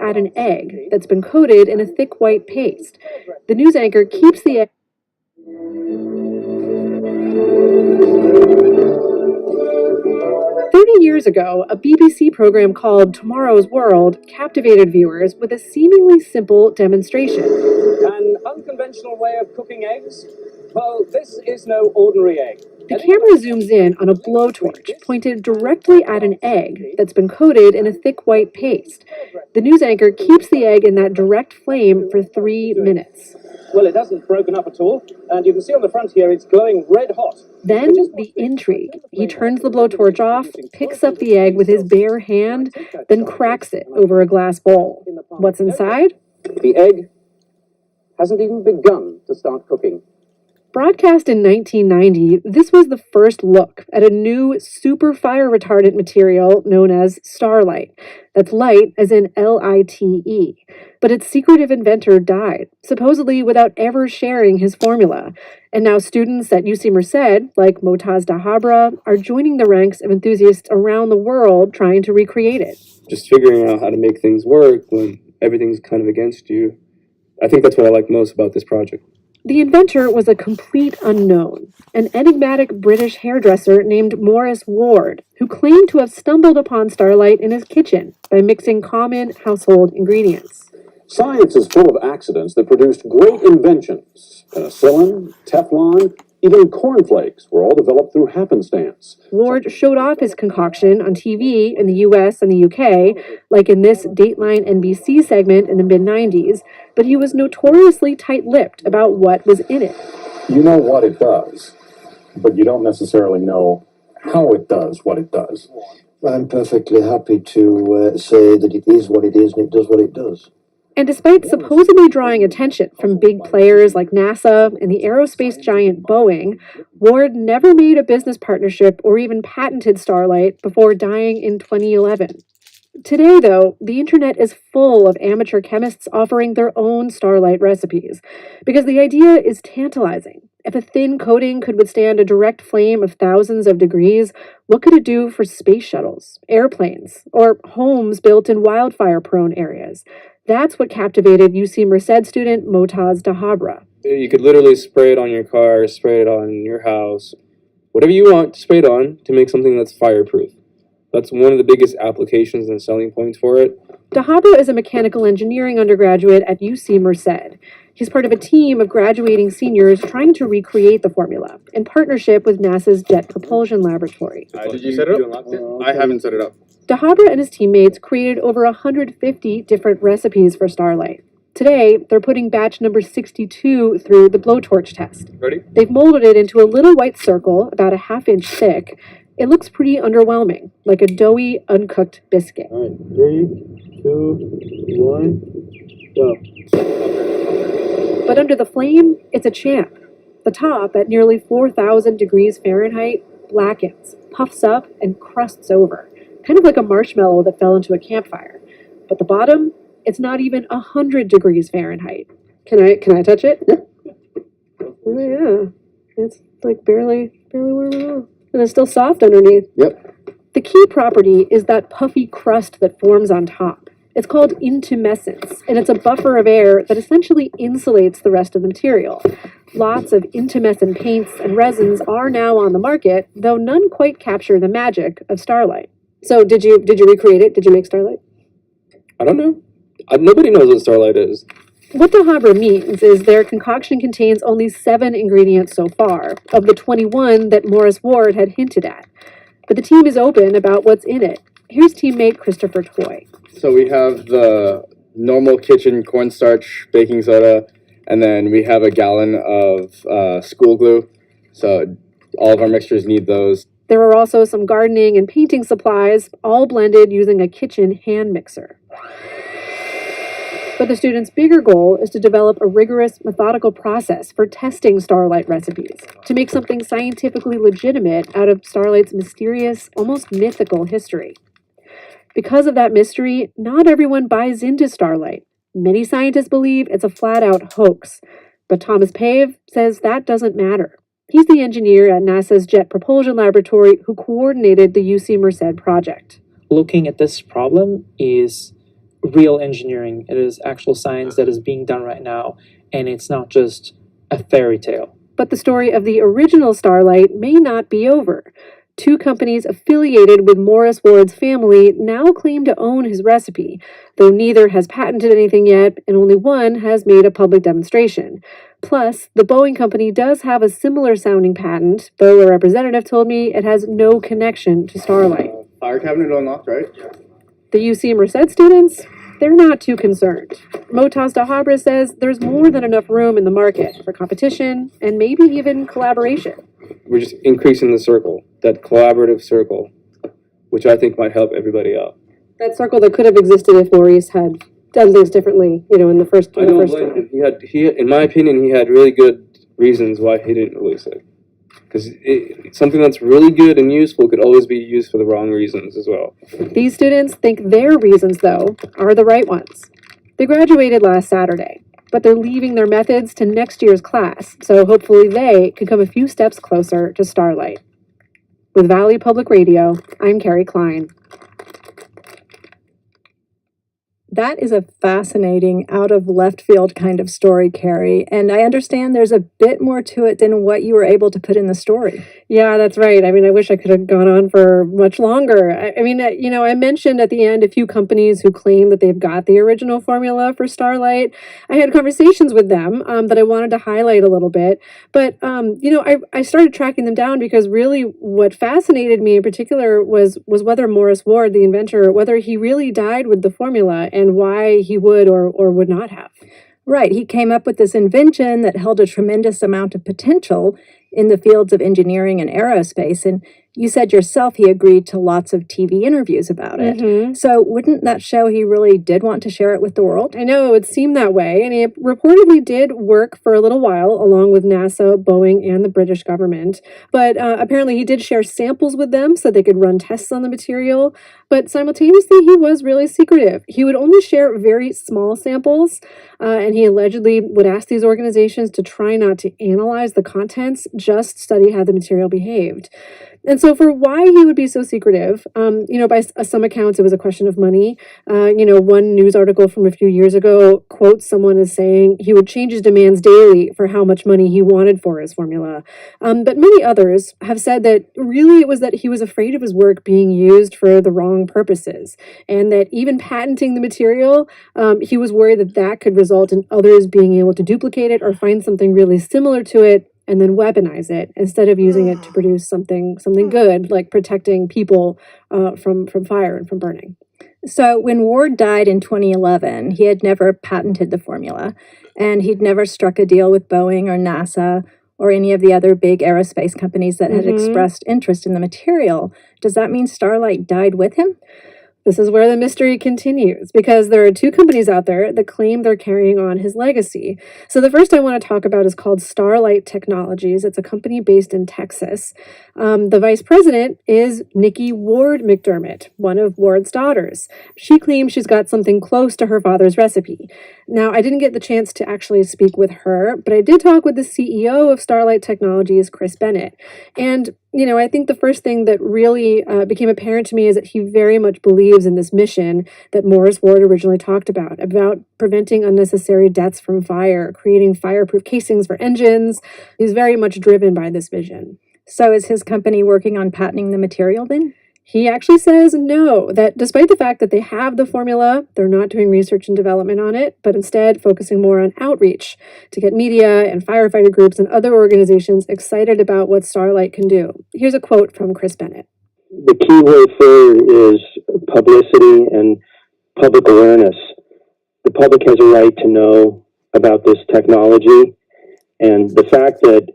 add an egg that's been coated in a thick white paste. The news anchor keeps the egg. 30 years ago, a BBC program called Tomorrow's World captivated viewers with a seemingly simple demonstration. An unconventional way of cooking eggs? Well, this is no ordinary egg. The camera zooms in on a blowtorch pointed directly at an egg that's been coated in a thick white paste. The news anchor keeps the egg in that direct flame for 3 minutes. Well, it hasn't broken up at all, and you can see on the front here it's glowing red hot. Then the intrigue. He turns the blowtorch off, picks up the egg with his bare hand, then cracks it over a glass bowl. What's inside? The egg hasn't even begun to start cooking. Broadcast in 1990, this was the first look at a new super fire retardant material known as Starlite. That's light as in L-I-T-E. But its secretive inventor died, supposedly without ever sharing his formula. And now students at UC Merced, like Motaz Dahabra, are joining the ranks of enthusiasts around the world trying to recreate it. Just figuring out how to make things work when everything's kind of against you. I think that's what I like most about this project. The inventor was a complete unknown, an enigmatic British hairdresser named Morris Ward, who claimed to have stumbled upon Starlite in his kitchen by mixing common household ingredients. Science is full of accidents that produced great inventions. Penicillin, Teflon, even cornflakes were all developed through happenstance. Ward showed off his concoction on TV in the US and the UK, like in this Dateline NBC segment in the mid-90s, but he was notoriously tight-lipped about what was in it. You know what it does, but you don't necessarily know how it does what it does. I'm perfectly happy to say that it is what it is and it does what it does. And despite supposedly drawing attention from big players like NASA and the aerospace giant Boeing, Ward never made a business partnership or even patented Starlite before dying in 2011. Today, though, the internet is full of amateur chemists offering their own Starlite recipes, because the idea is tantalizing. If a thin coating could withstand a direct flame of thousands of degrees, what could it do for space shuttles, airplanes, or homes built in wildfire-prone areas? That's what captivated UC Merced student Motaz Dahabra. You could literally spray it on your car, spray it on your house, whatever you want to spray it on to make something that's fireproof. That's one of the biggest applications and selling points for it. Dahabra is a mechanical engineering undergraduate at UC Merced. He's part of a team of graduating seniors trying to recreate the formula in partnership with NASA's Jet Propulsion Laboratory. Did you set it up? I haven't set it up. Dahabra and his teammates created over 150 different recipes for Starlite. Today, they're putting batch number 62 through the blowtorch test. Ready? They've molded it into a little white circle, about a half-inch thick. It looks pretty underwhelming, like a doughy, uncooked biscuit. All right, 3, 2, 1, go. But under the flame, it's a champ. The top, at nearly 4,000 degrees Fahrenheit, blackens, puffs up, and crusts over, kind of like a marshmallow that fell into a campfire. But the bottom, it's not even 100 degrees Fahrenheit. Can I touch it? Oh yeah, it's like barely warm at all. And it's still soft underneath. Yep. The key property is that puffy crust that forms on top. It's called intumescence, and it's a buffer of air that essentially insulates the rest of the material. Lots of intumescent paints and resins are now on the market, though none quite capture the magic of Starlite. So did you recreate it? Did you make Starlite? I don't know. Nobody knows what Starlite is. What Dahabra means is their concoction contains only 7 ingredients so far, of the 21 that Morris Ward had hinted at. But the team is open about what's in it. Here's teammate Christopher Toy. So we have the normal kitchen cornstarch, baking soda, and then we have a gallon of school glue. So all of our mixtures need those. There are also some gardening and painting supplies, all blended using a kitchen hand mixer. But the students' bigger goal is to develop a rigorous, methodical process for testing Starlite recipes, to make something scientifically legitimate out of Starlite's mysterious, almost mythical history. Because of that mystery, not everyone buys into Starlite. Many scientists believe it's a flat-out hoax, but Thomas Pave says that doesn't matter. He's the engineer at NASA's Jet Propulsion Laboratory who coordinated the UC Merced project. Looking at this problem is real engineering. It is actual science that is being done right now, and it's not just a fairy tale. But the story of the original Starlite may not be over. Two companies affiliated with Morris Ward's family now claim to own his recipe, though neither has patented anything yet, and only one has made a public demonstration. Plus, the Boeing company does have a similar sounding patent, though a representative told me it has no connection to Starlite. Fire cabinet unlocked, right? The UC Merced students? They're not too concerned. Motaz Dahabra says there's more than enough room in the market for competition and maybe even collaboration. We're just increasing the circle, that collaborative circle, which I think might help everybody out. That circle that could have existed if Maurice had done things differently, in the first. I don't blame him. In my opinion, he had really good reasons why he didn't release it. Because something that's really good and useful could always be used for the wrong reasons as well. These students think their reasons, though, are the right ones. They graduated last Saturday, but they're leaving their methods to next year's class, so hopefully they can come a few steps closer to Starlite. With Valley Public Radio, I'm Carrie Klein. That is a fascinating, out of left field kind of story, Carrie. And I understand there's a bit more to it than what you were able to put in the story. Yeah, that's right. I wish I could have gone on for much longer. I mentioned at the end a few companies who claim that they've got the original formula for Starlite. I had conversations with them that I wanted to highlight a little bit. But, I started tracking them down because really what fascinated me in particular was whether Morris Ward, the inventor, whether he really died with the formula and why he would or would not have. Right. He came up with this invention that held a tremendous amount of potential in the fields of engineering and aerospace. And you said yourself he agreed to lots of TV interviews about it. Mm-hmm. So wouldn't that show he really did want to share it with the world? I know, it seemed that way. And he reportedly did work for a little while along with NASA, Boeing, and the British government. But apparently he did share samples with them so they could run tests on the material. But simultaneously, he was really secretive. He would only share very small samples, and he allegedly would ask these organizations to try not to analyze the contents, just study how the material behaved. And so for why he would be so secretive, by some accounts, it was a question of money. One news article from a few years ago quotes someone as saying he would change his demands daily for how much money he wanted for his formula. But many others have said that really it was that he was afraid of his work being used for the wrong purposes, and that even patenting the material, he was worried that that could result in others being able to duplicate it or find something really similar to it and then weaponize it instead of using it to produce something good, like protecting people from fire and from burning. So when Ward died in 2011, he had never patented the formula, and he'd never struck a deal with Boeing or NASA or any of the other big aerospace companies that had expressed interest in the material. Does that mean Starlite died with him? This is where the mystery continues, because there are two companies out there that claim they're carrying on his legacy. So the first I want to talk about is called Starlite Technologies. It's a company based in Texas. The vice president is Nikki Ward McDermott, one of Ward's daughters. She claims she's got something close to her father's recipe. Now, I didn't get the chance to actually speak with her, but I did talk with the CEO of Starlite Technologies, Chris Bennett. And I think the first thing that really became apparent to me is that he very much believes in this mission that Morris Ward originally talked about preventing unnecessary deaths from fire, creating fireproof casings for engines. He's very much driven by this vision. So is his company working on patenting the material then? He actually says no, that despite the fact that they have the formula, they're not doing research and development on it, but instead focusing more on outreach to get media and firefighter groups and other organizations excited about what Starlite can do. Here's a quote from Chris Bennett. The key way forward is publicity and public awareness. The public has a right to know about this technology, and the fact that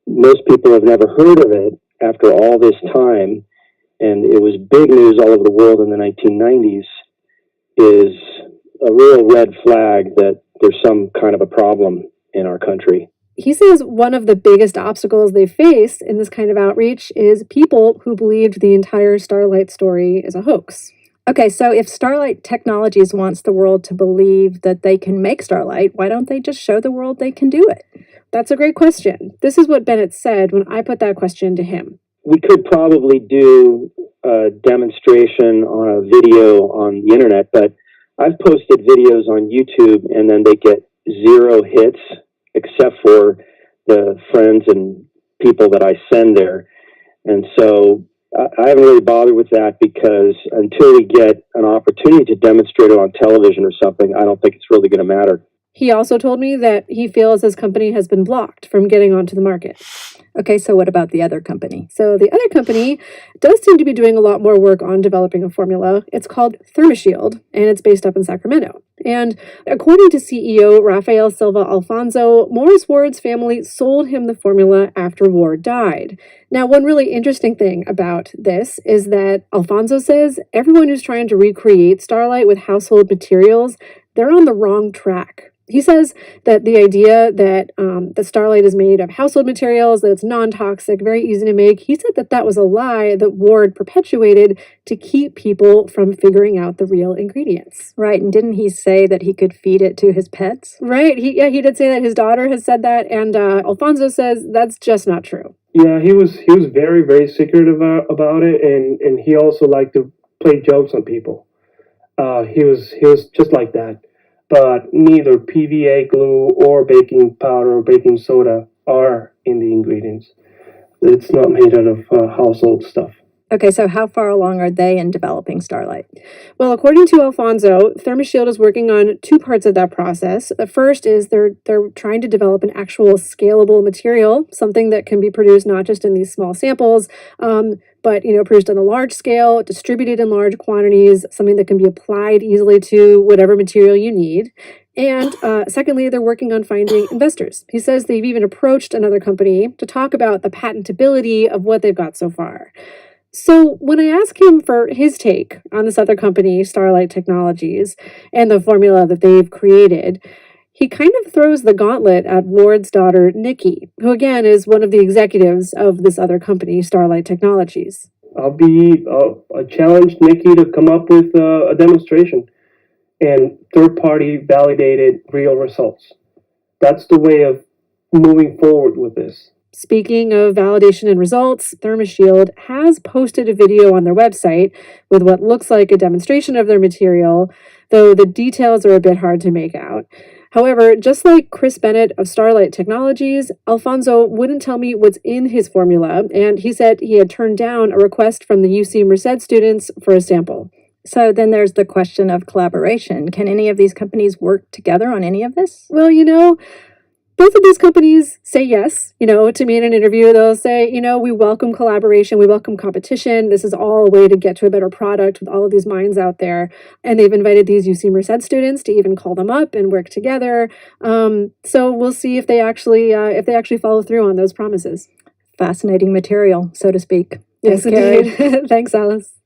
most people have never heard of it after all this time, and it was big news all over the world in the 1990s, is a real red flag that there's some kind of a problem in our country. He says one of the biggest obstacles they face in this kind of outreach is people who believed the entire Starlite story is a hoax. Okay, so if Starlite Technologies wants the world to believe that they can make Starlite, why don't they just show the world they can do it? That's a great question. This is what Bennett said when I put that question to him. We could probably do a demonstration on a video on the internet, but I've posted videos on YouTube and then they get 0 hits, except for the friends and people that I send there. And so I haven't really bothered with that because until we get an opportunity to demonstrate it on television or something, I don't think it's really going to matter. He also told me that he feels his company has been blocked from getting onto the market. Okay, so what about the other company? So the other company does seem to be doing a lot more work on developing a formula. It's called ThermoShield, and it's based up in Sacramento. And according to CEO Rafael Silva Alfonso, Morris Ward's family sold him the formula after Ward died. Now, one really interesting thing about this is that Alfonso says everyone who's trying to recreate Starlite with household materials, they're on the wrong track. He says that the idea that the Starlite is made of household materials, that it's non-toxic, very easy to make, he said that that was a lie that Ward perpetuated to keep people from figuring out the real ingredients. Right, and didn't he say that he could feed it to his pets? Right, he did say that. His daughter has said that, and Alfonso says that's just not true. Yeah, he was very, very secretive about it, and he also liked to play jokes on people. He was just like that. But neither PVA glue or baking powder or baking soda are in the ingredients. It's not made out of household stuff. Okay, so how far along are they in developing Starlite? Well, according to Alfonso, ThermoShield is working on 2 parts of that process. The first is they're trying to develop an actual scalable material, something that can be produced not just in these small samples, but produced on a large scale, distributed in large quantities, something that can be applied easily to whatever material you need. And secondly, they're working on finding investors. He says they've even approached another company to talk about the patentability of what they've got so far. So when I ask him for his take on this other company, Starlite Technologies, and the formula that they've created, he kind of throws the gauntlet at Ward's daughter, Nikki, who again is one of the executives of this other company, Starlite Technologies. I challenge Nikki to come up with a demonstration and third-party validated real results. That's the way of moving forward with this. Speaking of validation and results, ThermoShield has posted a video on their website with what looks like a demonstration of their material, though the details are a bit hard to make out. However, just like Chris Bennett of Starlite Technologies, Alfonso wouldn't tell me what's in his formula, and he said he had turned down a request from the UC Merced students for a sample. So then there's the question of collaboration. Can any of these companies work together on any of this? Well, both of these companies say yes, to me in an interview. They'll say, we welcome collaboration, we welcome competition. This is all a way to get to a better product with all of these minds out there. And they've invited these UC Merced students to even call them up and work together. So we'll see if they actually follow through on those promises. Fascinating material, so to speak. Yes, indeed. Thanks, Alice.